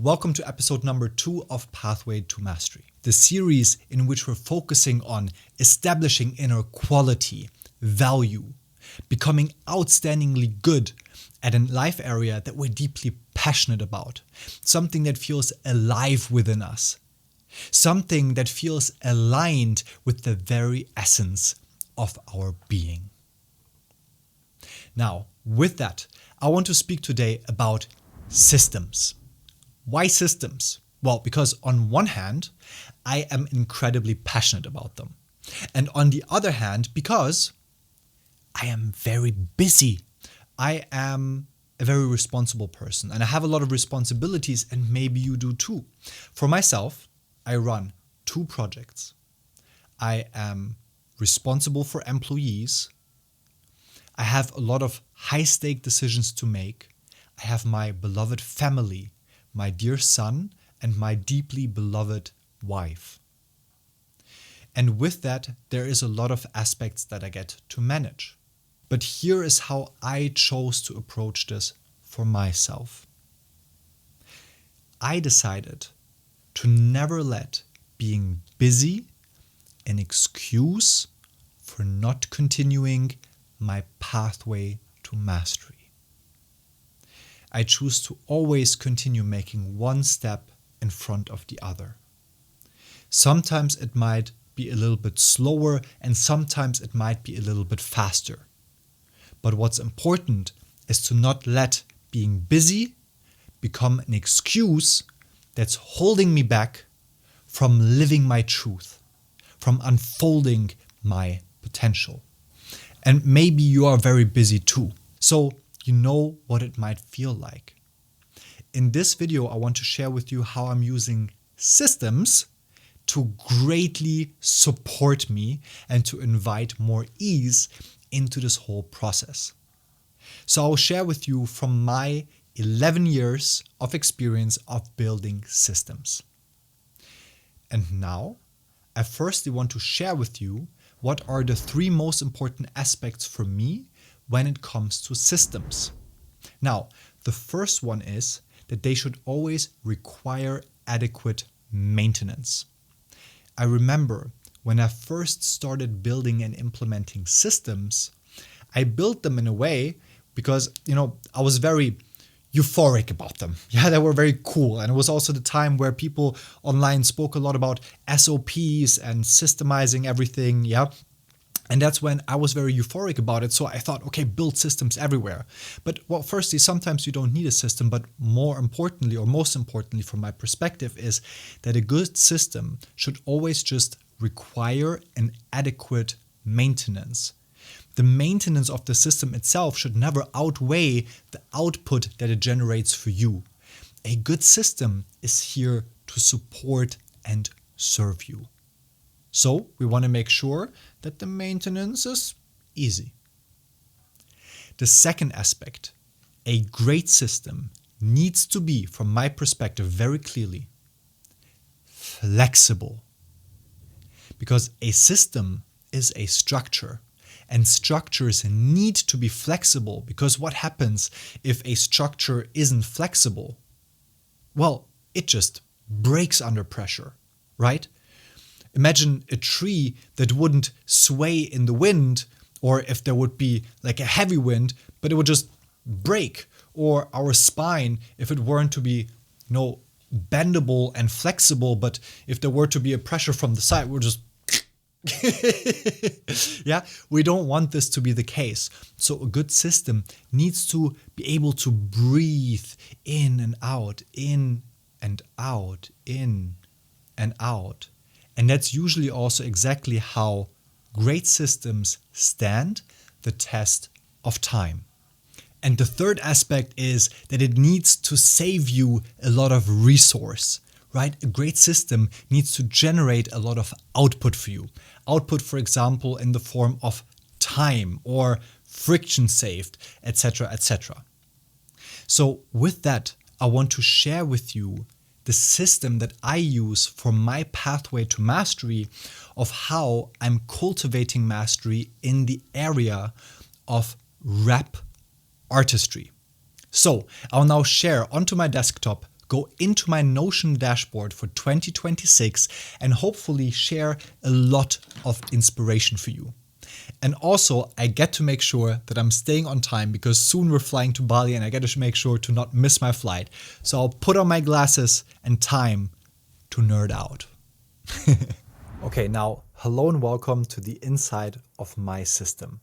Welcome to episode number 2 of Pathway to Mastery, the series in which we're focusing on establishing inner quality, value, becoming outstandingly good at a life area that we're deeply passionate about, something that feels alive within us, something that feels aligned with the very essence of our being. Now, with that, I want to speak today about systems. Why systems? Well, because on one hand, I am incredibly passionate about them. And on the other hand, because I am very busy. I am a very responsible person and I have a lot of responsibilities, and maybe you do too. For myself, I run 2 projects. I am responsible for employees. I have a lot of high-stake decisions to make. I have my beloved family, my dear son, and my deeply beloved wife. And with that, there is a lot of aspects that I get to manage. But here is how I chose to approach this for myself. I decided to never let being busy an excuse for not continuing my pathway to mastery. I choose to always continue making one step in front of the other. Sometimes it might be a little bit slower and sometimes it might be a little bit faster. But what's important is to not let being busy become an excuse that's holding me back from living my truth, from unfolding my potential. And maybe you are very busy too. So you know what it might feel like. In this video, I want to share with you how I'm using systems to greatly support me and to invite more ease into this whole process. So I'll share with you from my 11 years of experience of building systems. And now, I firstly want to share with you what are the 3 most important aspects for me when it comes to systems. Now, the first one is that they should always require adequate maintenance. I remember when I first started building and implementing systems, I built them in a way because, I was very euphoric about them. Yeah, they were very cool. And it was also the time where people online spoke a lot about SOPs and systemizing everything. Yeah. And that's when I was very euphoric about it. So I thought, okay, build systems everywhere. But well, firstly, sometimes you don't need a system. But more importantly, or most importantly from my perspective, is that a good system should always just require an adequate maintenance. The maintenance of the system itself should never outweigh the output that it generates for you. A good system is here to support and serve you. So we want to make sure that the maintenance is easy. The second aspect, a great system needs to be, from my perspective very clearly, flexible. Because a system is a structure, and structures need to be flexible, because what happens if a structure isn't flexible? Well, it just breaks under pressure, right? Imagine a tree that wouldn't sway in the wind, or if there would be like a heavy wind, but it would just break. Or our spine, if it weren't to be, bendable and flexible, but if there were to be a pressure from the side, we're just yeah, we don't want this to be the case. So a good system needs to be able to breathe in and out, in and out, in and out. And that's usually also exactly how great systems stand the test of time. And the third aspect is that it needs to save you a lot of resource, right? A great system needs to generate a lot of output for you. Output, for example, in the form of time or friction saved, etc., etc. So with that, I want to share with you the system that I use for my pathway to mastery of how I'm cultivating mastery in the area of rap artistry. So I'll now share onto my desktop go into my Notion dashboard for 2026 and hopefully share a lot of inspiration for you. And also, I get to make sure that I'm staying on time because soon we're flying to Bali and I get to make sure to not miss my flight. So I'll put on my glasses and time to nerd out. Okay, now, hello and welcome to the inside of my system.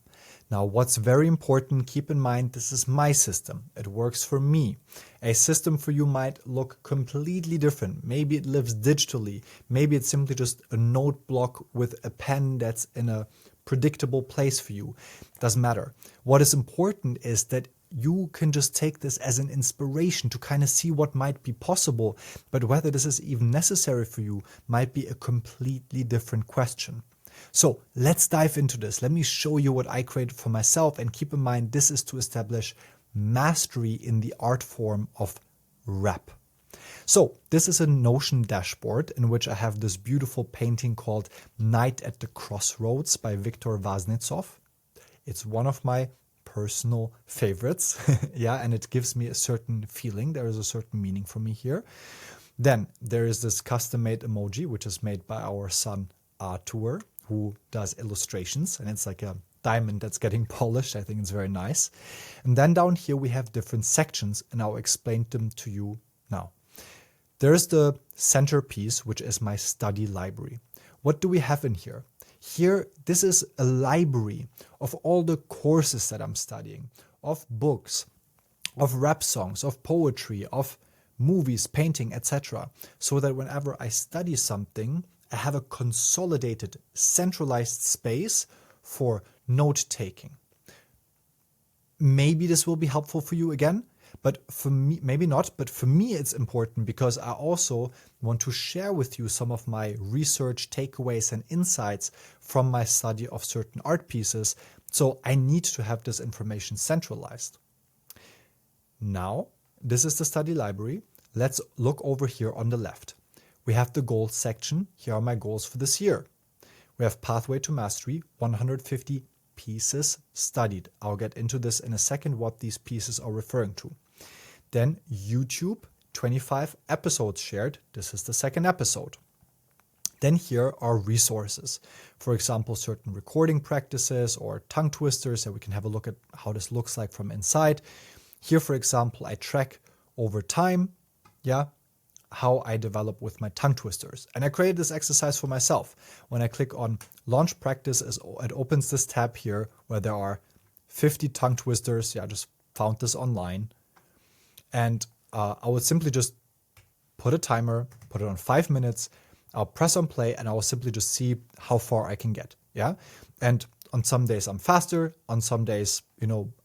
Now, what's very important, keep in mind, this is my system. It works for me. A system for you might look completely different. Maybe it lives digitally. Maybe it's simply just a note block with a pen that's in a predictable place for you. Doesn't matter. What is important is that you can just take this as an inspiration to kind of see what might be possible, but whether this is even necessary for you might be a completely different question. So let's dive into this. Let me show you what I created for myself, and keep in mind this is to establish mastery in the art form of rap. So this is a Notion dashboard in which I have this beautiful painting called Night at the Crossroads by Viktor Vaznetsov. It's one of my personal favorites. Yeah, and it gives me a certain feeling. There is a certain meaning for me here. Then there is this custom-made emoji, which is made by our son Artur, who does illustrations, and it's like a diamond that's getting polished. I think it's very nice. And then down here we have different sections, and I'll explain them to you now. There's the centerpiece, which is my study library. What do we have in here? Here, this is a library of all the courses that I'm studying, of books, of rap songs, of poetry, of movies, painting, etc. So that whenever I study something, I have a consolidated, centralized space for note-taking. Maybe this will be helpful for you again, but for me, maybe not, but for me it's important because I also want to share with you some of my research takeaways and insights from my study of certain art pieces. So I need to have this information centralized. Now, this is the study library. Let's look over here on the left. We have the goals section. Here are my goals for this year. We have Pathway to Mastery, 150 pieces studied. I'll get into this in a second, what these pieces are referring to. Then YouTube, 25 episodes shared. This is the second episode. Then here are resources. For example, certain recording practices or tongue twisters that we can have a look at how this looks like from inside. Here, for example, I track over time, how I develop with my tongue twisters. And I created this exercise for myself. When I click on Launch Practice, it opens this tab here where there are 50 tongue twisters. I just found this online. And I would simply just put a timer, put it on 5 minutes. I'll press on play and I will simply just see how far I can get. Yeah. And on some days I'm faster. On some days,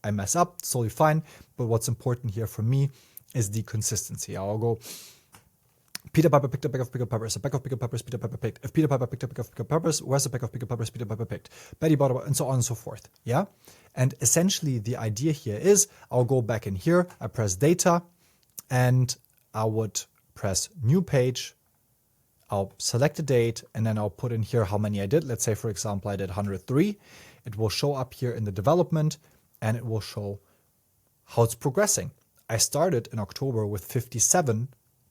I mess up. It's totally fine. But what's important here for me is the consistency. I'll go Peter Piper picked a bag of pickled peppers, a bag of pickled peppers Peter Piper picked. If Peter Piper picked a bag of pickled peppers, where's the bag of pickled peppers Peter Piper picked? Betty bought, and so on and so forth. Yeah? And essentially the idea here is I'll go back in here, I press data, and I would press new page. I'll select a date, and then I'll put in here how many I did. Let's say, for example, I did 103. It will show up here in the development, and it will show how it's progressing. I started in October with 57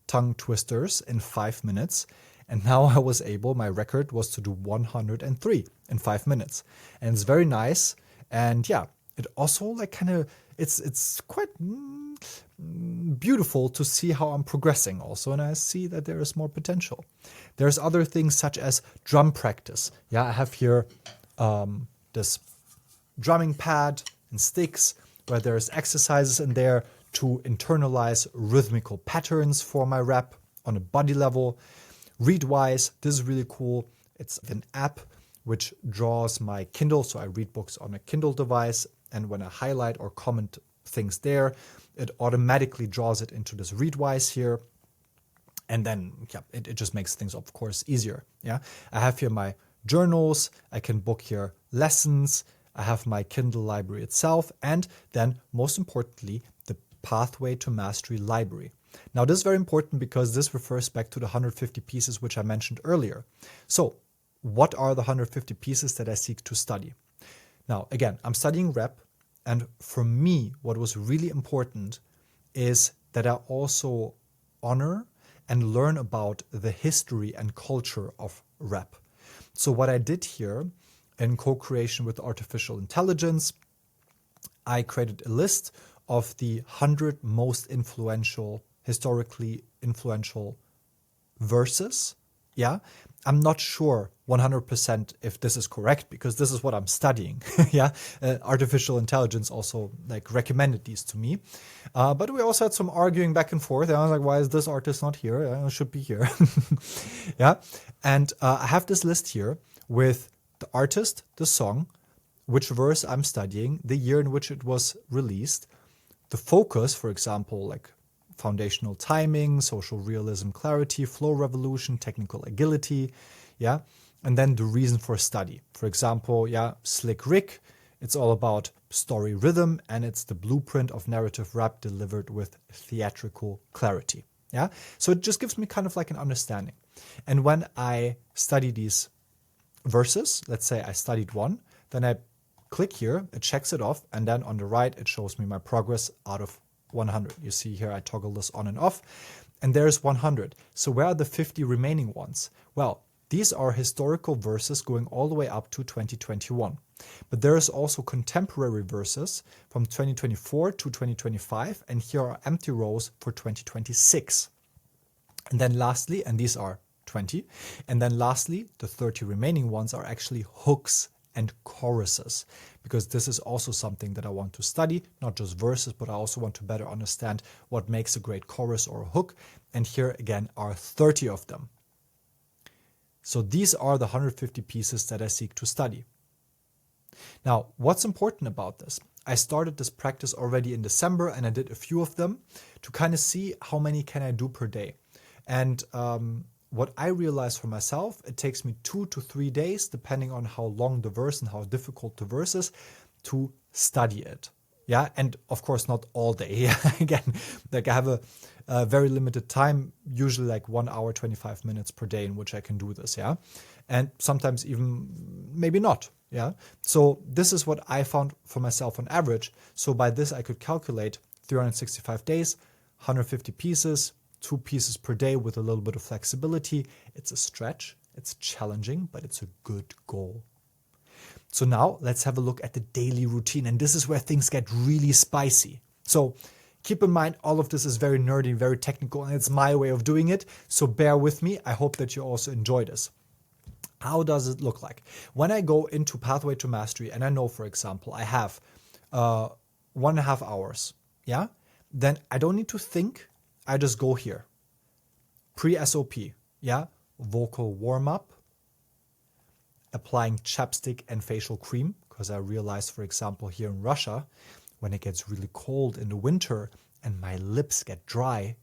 tongue twisters in 5 minutes. And now I was able, my record was to do 103 in 5 minutes. And it's very nice. And yeah, it also it's quite beautiful to see how I'm progressing also. And I see that there is more potential. There's other things such as drum practice. Yeah, I have here this drumming pad and sticks where there's exercises in there to internalize rhythmical patterns for my rap on a body level. Readwise, this is really cool. It's an app which draws my Kindle, so I read books on a Kindle device, and when I highlight or comment things there, it automatically draws it into this Readwise here, and then it just makes things, of course, easier. Yeah, I have here my journals. I can book here lessons. I have my Kindle library itself, and then most importantly, the Pathway to Mastery library. Now, this is very important because this refers back to the 150 pieces which I mentioned earlier. So, what are the 150 pieces that I seek to study? Now, again, I'm studying rep, and for me, what was really important is that I also honor and learn about the history and culture of rap. So what I did here in co-creation with artificial intelligence, I created a list of the 100 most influential, historically influential verses. Yeah, I'm not sure 100% if this is correct because this is what I'm studying. Yeah, artificial intelligence also like recommended these to me, but we also had some arguing back and forth. And I was like, why is this artist not here? It should be here. Yeah, and I have this list here with the artist, the song, which verse I'm studying, the year in which it was released, the focus, for example, like foundational timing, social realism, clarity, flow revolution, technical agility, yeah, and then the reason for study. For example, yeah, Slick Rick, it's all about story rhythm, and it's the blueprint of narrative rap delivered with theatrical clarity. Yeah, so it just gives me kind of like an understanding. And when I study these verses, let's say I studied one, then I click here, it checks it off, and then on the right, it shows me my progress out of 100. You see here, I toggle this on and off, and there's 100. So where are the 50 remaining ones? Well, these are historical verses going all the way up to 2021. But there is also contemporary verses from 2024 to 2025, and here are empty rows for 2026. And then lastly, and these are 20, and then lastly, the 30 remaining ones are actually hooks and choruses, because this is also something that I want to study, not just verses, but I also want to better understand what makes a great chorus or a hook. And here again are 30 of them. So these are the 150 pieces that I seek to study. Now, what's important about this? I started this practice already in December, and I did a few of them to kind of see how many can I do per day. And what I realized for myself, it takes me 2 to 3 days, depending on how long the verse and how difficult the verse is, to study it. Yeah, and of course not all day. Again, like I have a very limited time, usually like 1 hour, 25 minutes per day in which I can do this. Yeah, and sometimes even maybe not. Yeah, so this is what I found for myself on average. So by this, I could calculate 365 days, 150 pieces, 2 pieces per day with a little bit of flexibility. It's a stretch, it's challenging, but it's a good goal. So now let's have a look at the daily routine. And this is where things get really spicy. So keep in mind, all of this is very nerdy, very technical, and it's my way of doing it. So bear with me. I hope that you also enjoy this. How does it look like? When I go into Pathway to Mastery, and I know, for example, I have 1.5 hours, yeah? Then I don't need to think. I just go here. Pre-SOP, yeah? Vocal warm-up. Applying chapstick and facial cream, because I realized, for example, here in Russia, when it gets really cold in the winter and my lips get dry,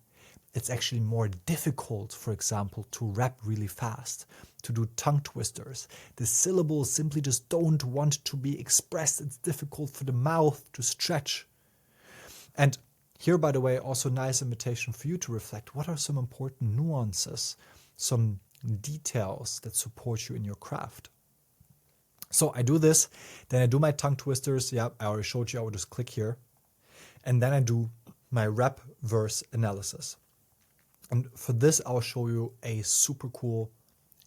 it's actually more difficult, for example, to rap really fast, to do tongue twisters. The syllables simply just don't want to be expressed. It's difficult for the mouth to stretch. And here, by the way, also nice invitation for you to reflect. What are some important nuances, some details that support you in your craft? So I do this, then I do my tongue twisters. Yeah, I already showed you. I will just click here. And then I do my rap verse analysis. And for this, I'll show you a super cool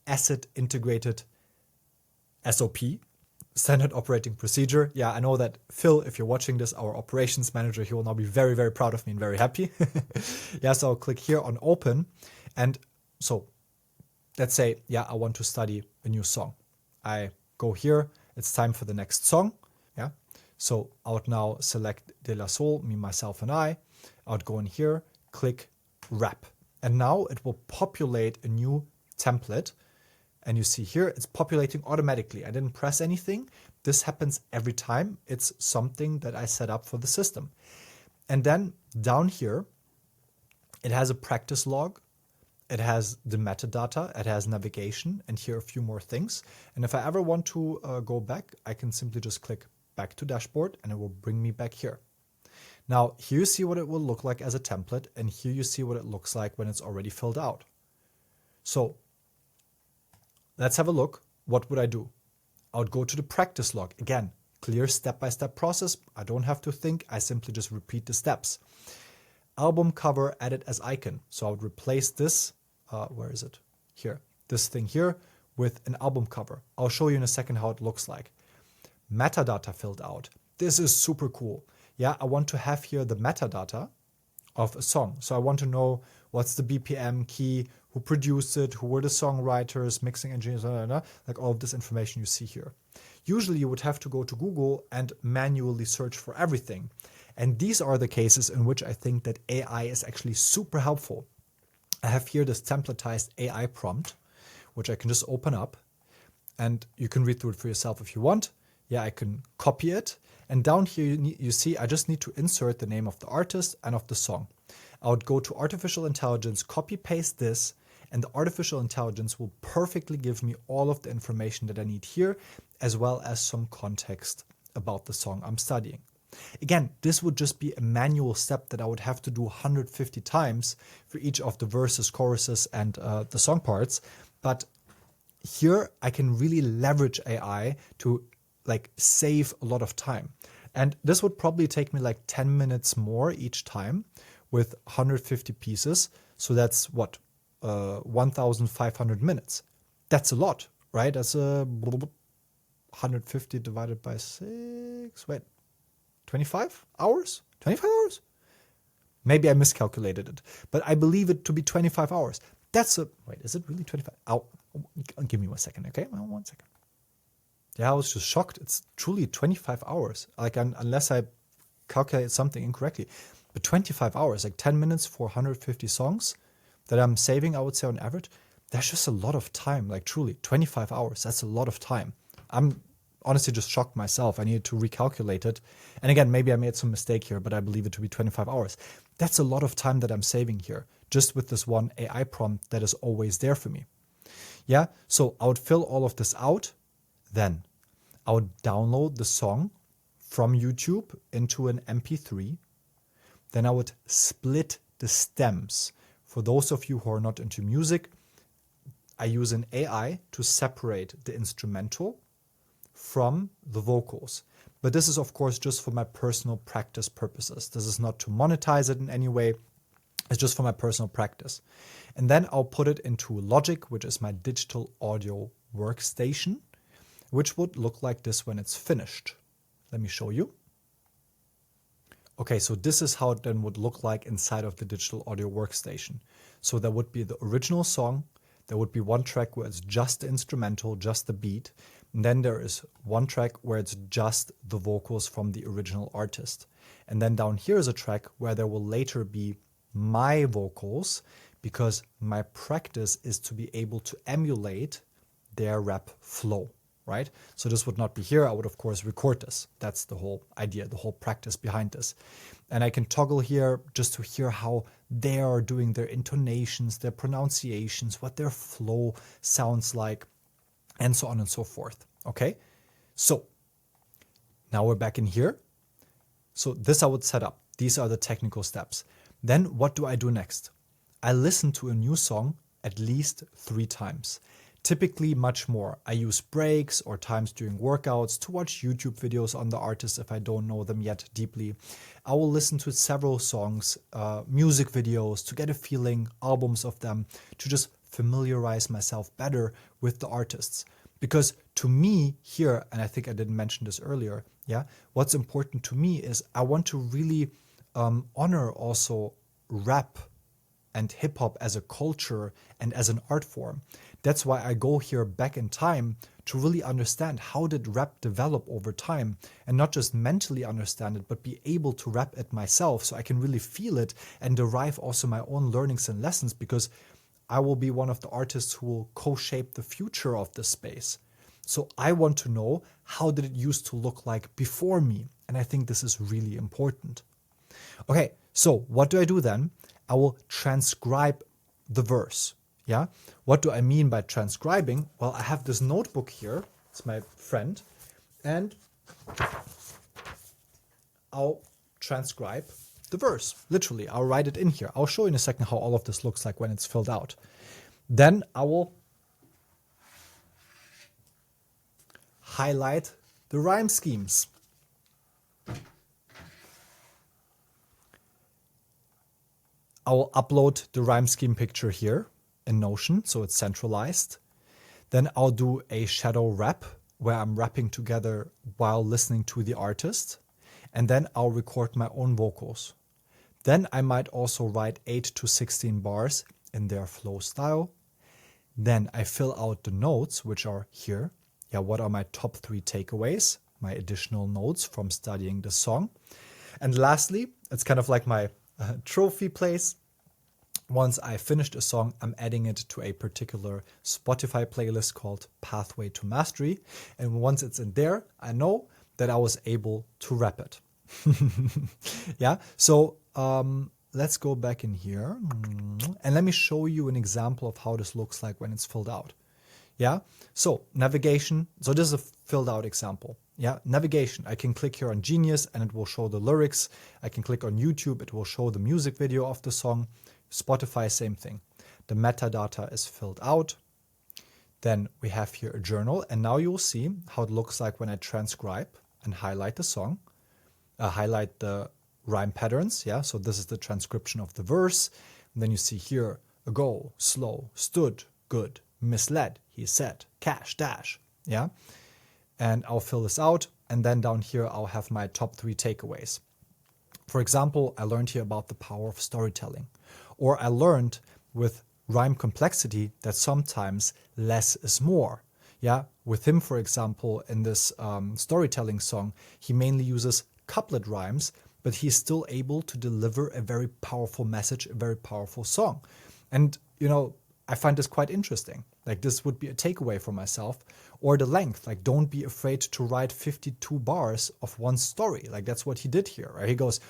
asset integrated SOP, standard operating procedure. Yeah, I know that Phil, if you're watching this, our operations manager, he will now be very, very proud of me and very happy. Yeah, so I'll click here on open. And so let's say, yeah, I want to study a new song. I go here. It's time for the next song. Yeah. So I would now select De La Soul, me, myself, and I would go in here, click rap. And now it will populate a new template. And you see here, it's populating automatically. I didn't press anything. This happens every time. It's something that I set up for the system. And then down here, it has a practice log. It has the metadata, it has navigation, and here are a few more things. And if I ever want to go back, I can simply just click back to dashboard and it will bring me back here. Now, here you see what it will look like as a template, and here you see what it looks like when it's already filled out. So let's have a look. What would I do? I would go to the practice log. Again, clear step-by-step process. I don't have to think. I simply just repeat the steps. album cover, edit as icon. So I would replace this, where is it? Here, this thing here with an album cover. I'll show you in a second how it looks like. Metadata filled out. This is super cool. Yeah, I want to have here the metadata of a song. So I want to know what's the BPM, key, who produced it, who were the songwriters, mixing engineers, like all of this information you see here. Usually you would have to go to Google and manually search for everything. And these are the cases in which I think that AI is actually super helpful. I have here this templatized AI prompt, which I can just open up, and you can read through it for yourself if you want. Yeah, I can copy it. And down here, you see, I just need to insert the name of the artist and of the song. I would go to artificial intelligence, copy paste this, and the artificial intelligence will perfectly give me all of the information that I need here, as well as some context about the song I'm studying. Again, this would just be a manual step that I would have to do 150 times for each of the verses, choruses, and the song parts. But here I can really leverage AI to like save a lot of time. And this would probably take me like 10 minutes more each time with 150 pieces. So that's what, 1,500 minutes. That's a lot, right? That's 150 divided by 6. Wait, 25 hours? 25 hours? Maybe I miscalculated it, but I believe it to be 25 hours. Wait, is it really 25? Give me 1 second, okay? 1 second. Yeah, I was just shocked. It's truly 25 hours. Like, unless I calculate something incorrectly. But 25 hours, like 10 minutes for 150 songs that I'm saving, I would say on average, that's just a lot of time. Like, truly, 25 hours, that's a lot of time. I'm honestly just shocked myself. I needed to recalculate it. And again, maybe I made some mistake here, but I believe it to be 25 hours. That's a lot of time that I'm saving here, just with this one AI prompt that is always there for me. Yeah, so I would fill all of this out. Then I would download the song from YouTube into an MP3. Then I would split the stems. For those of you who are not into music, I use an AI to separate the instrumental from the vocals. But this is, of course, just for my personal practice purposes. This is not to monetize it in any way. It's just for my personal practice. And then I'll put it into Logic, which is my digital audio workstation, which would look like this when it's finished. Let me show you. Okay, so this is how it then would look like inside of the digital audio workstation. So there would be the original song. There would be one track where it's just the instrumental, just the beat. And then there is one track where it's just the vocals from the original artist. And then down here is a track where there will later be my vocals, because my practice is to be able to emulate their rap flow, right? So this would not be here. I would, of course, record this. That's the whole idea, the whole practice behind this. And I can toggle here just to hear how they are doing their intonations, their pronunciations, what their flow sounds like, and so on and so forth. Okay, so now we're back in here. So this I would set up. These are the technical steps. Then what do I do next? I listen to a new song at least 3 times. Typically much more. I use breaks or times during workouts to watch YouTube videos on the artist if I don't know them yet deeply. I will listen to several songs, music videos to get a feeling, albums of them, to just familiarize myself better with the artists. Because to me here, and I think I didn't mention this earlier, yeah, what's important to me is I want to really honor also rap and hip hop as a culture and as an art form. That's why I go here back in time to really understand how did rap develop over time, and not just mentally understand it, but be able to rap it myself so I can really feel it and derive also my own learnings and lessons, because I will be one of the artists who will co-shape the future of this space. So I want to know, how did it used to look like before me? And I think this is really important. Okay, so what do I do then? I will transcribe the verse. Yeah, what do I mean by transcribing? Well, I have this notebook here. It's my friend. And I'll transcribe the verse. Literally, I'll write it in here. I'll show you in a second how all of this looks like when it's filled out. Then I will highlight the rhyme schemes. I'll upload the rhyme scheme picture here in Notion, so it's centralized. Then I'll do a shadow rap where I'm rapping together while listening to the artist. And then I'll record my own vocals. Then I might also write 8 to 16 bars in their flow style. Then I fill out the notes, which are here. Yeah, what are my top 3 takeaways, my additional notes from studying the song. And lastly, it's kind of like my trophy place. Once I finished a song, I'm adding it to a particular Spotify playlist called Pathway to Mastery. And once it's in there, I know that I was able to rap it. Yeah, so let's go back in here and let me show you an example of how this looks like when it's filled out. Yeah, so navigation. So this is a filled out example. Yeah, navigation. I can click here on Genius and it will show the lyrics. I can click on YouTube. It will show the music video of the song. Spotify, same thing. The metadata is filled out. Then we have here a journal. And now you'll see how it looks like when I transcribe and highlight the song. Highlight the rhyme patterns. Yeah, so this is the transcription of the verse. And then you see here, ago, slow, stood, good, misled, he said, cash, dash. Yeah, and I'll fill this out. And then down here, I'll have my top 3 takeaways. For example, I learned here about the power of storytelling. Or I learned with rhyme complexity that sometimes less is more. Yeah, with him, for example, in this storytelling song, he mainly uses couplet rhymes, but he's still able to deliver a very powerful message, a very powerful song. And, you know, I find this quite interesting. Like, this would be a takeaway for myself. Or the length, like, don't be afraid to write 52 bars of one story. Like, that's what he did here, right? He goes,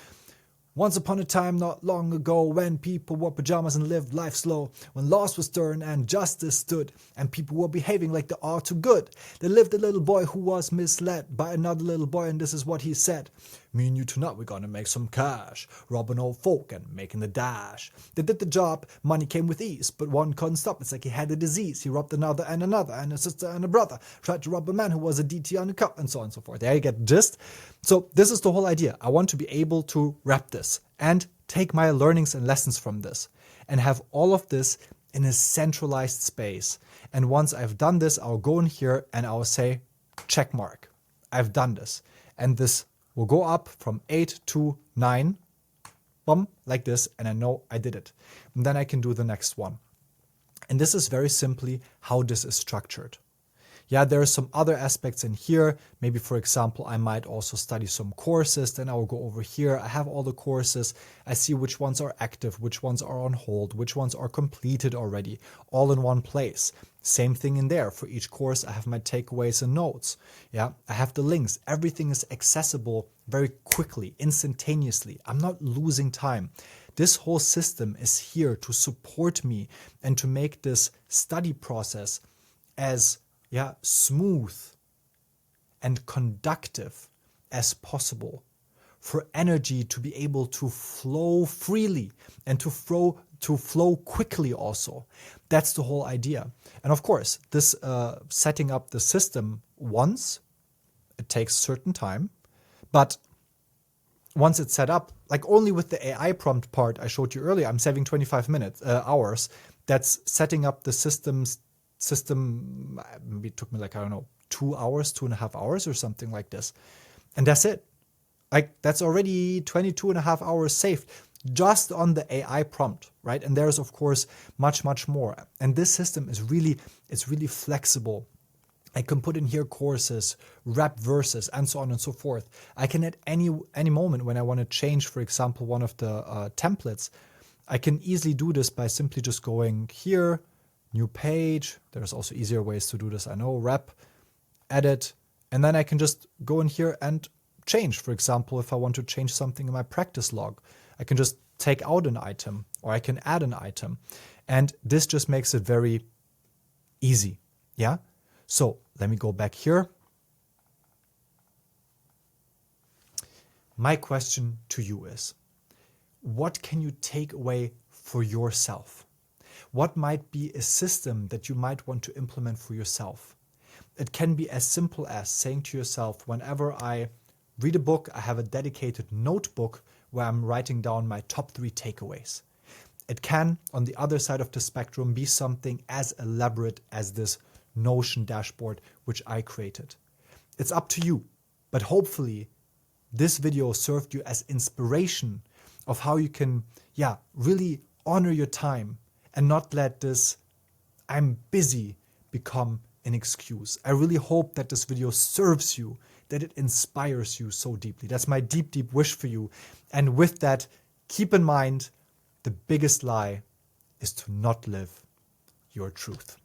once upon a time not long ago, when people wore pajamas and lived life slow, when laws were stern and justice stood, and people were behaving like they are too good, there lived a little boy who was misled by another little boy, and this is what he said. Me and you tonight, we're gonna make some cash, robbing old folk and making the dash. They did the job, money came with ease, but one couldn't stop. It's like he had a disease. He robbed another, and a sister and a brother. Tried to rob a man who was a DT on a cup, and so on and so forth. There you get the gist. So this is the whole idea. I want to be able to rap this and take my learnings and lessons from this and have all of this in a centralized space. And once I've done this, I'll go in here and I'll say, check mark. I've done this. And this will go up from 8 to 9, boom, like this, and I know I did it. And then I can do the next one. And this is very simply how this is structured. Yeah, there are some other aspects in here. Maybe, for example, I might also study some courses. Then I will go over here. I have all the courses. I see which ones are active, which ones are on hold, which ones are completed already, all in one place. Same thing in there. For each course, I have my takeaways and notes. Yeah, I have the links. Everything is accessible very quickly, instantaneously. I'm not losing time. This whole system is here to support me and to make this study process as smooth and conductive as possible, for energy to be able to flow freely and to flow quickly also. That's the whole idea. And of course, this setting up the system once, it takes certain time, but once it's set up, like only with the AI prompt part I showed you earlier, I'm saving 25 hours. That's setting up the system, maybe it took me like, I don't know, 2 hours, 2.5 hours or something like this. And that's it. Like, that's already 22.5 hours saved just on the AI prompt, right? And there's, of course, much, much more. And this system is really flexible. I can put in here courses, rap verses, and so on and so forth. I can at any moment when I want to change, for example, one of the templates, I can easily do this by simply just going here, new page. There's also easier ways to do this, I know, rep, edit, and then I can just go in here and change. For example, if I want to change something in my practice log, I can just take out an item or I can add an item. And this just makes it very easy. Yeah. So let me go back here. My question to you is, what can you take away for yourself? What might be a system that you might want to implement for yourself? It can be as simple as saying to yourself, whenever I read a book, I have a dedicated notebook where I'm writing down my top 3 takeaways. It can, on the other side of the spectrum, be something as elaborate as this Notion dashboard, which I created. It's up to you, but hopefully this video served you as inspiration of how you can, really honor your time and not let this "I'm busy" become an excuse. I really hope that this video serves you, that it inspires you so deeply. That's my deep, deep wish for you. And with that, keep in mind, the biggest lie is to not live your truth.